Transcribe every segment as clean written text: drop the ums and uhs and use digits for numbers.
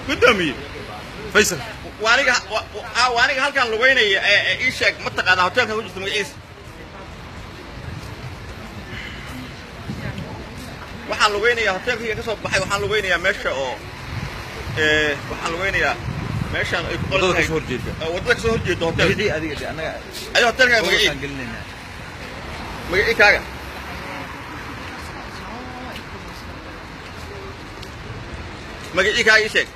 قدامي faysal وأنا هل كان لويني إيش منطقة أنا هوتيل كان وجدت مقيس waxaan lugeynayaa hotelkii ka soo baxay waxaan lugeynayaa meesha oo waxaan lugeynayaa meeshan ay ku wadada soo horjeeda wadada soo horjeeda hotel magacii adiga anaga ay hotelka magacii gelinayna magacii kaaga magacii kaaga sheeg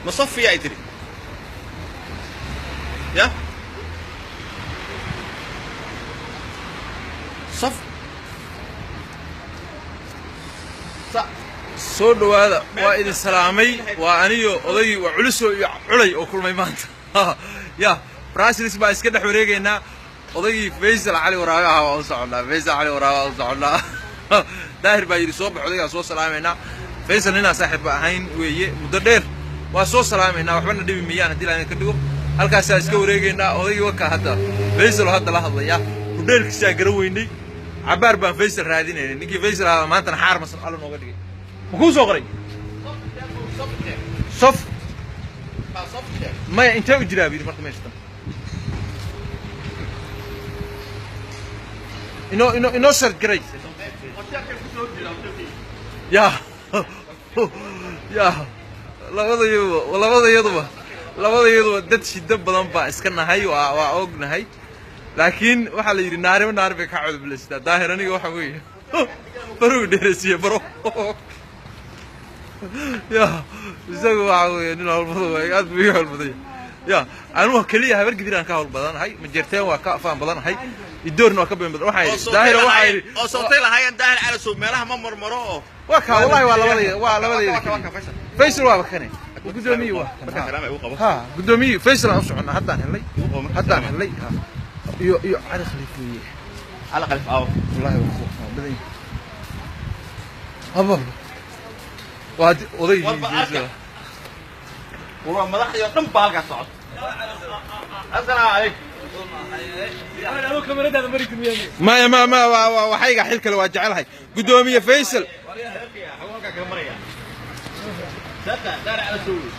ma Safiya ay tiri ya Saf soo dhawaada waa idin salaamay waa aniyo oday waa culiso iyo culay oo kulmay maanta ya Brussels baa iska dhex wareegaynaa odaygii Faysal Cali Waraabe ah oo socda Faysal Cali Waraabe oo socda daahir baa yiri soo baxay odayga soo salaamayna Faysal nina saaxiib ahayn weeye muddo dheer waa soo salaamayna waxba dhibi miyaan hadii la ka dhigo halkaas iska wareegaynaa odaygii waka hadda Faysal hadda la hadlaya hudheelkiisa garaweynay عبار بان فيصل راديني نيجي فيصل هذا ما انت نحار مثلا قالوا نوقع دقيقة مكو صغري صف ما انت وجرابي مرت ما يشتم انو شرط قري يا يا والله وضع يضوى دد شدة بدن با اسكنا هاي واوقنا هاي لكن waxa la yiri naar bay ka cod bilista daahir aniga waxa weeye baro dheerasiye baro ya isagu waxa weeye nin walba way aad buu halbaday ya anu kaliya habar gidiraan ka hawl badan hay ma jirteen waa ka afaan badan hay idoorna waa ka been badan waxa daahir waxa yiri oo sootay lahaayeen daahir cali soo meelaha ma marmaro oo waa ka wallahi waa labadii Faysal waa bakane gudoomiye waa ha gudoomiye Faysal aan socona haddaan helay ha يو على خليفة على خليفة والله بدي هبل وادي وضي والله ما ضحي يوم بالك صعد السلام عليكم ما وحيقة حلك لو أجعلها قدومية فيصل دار على سوري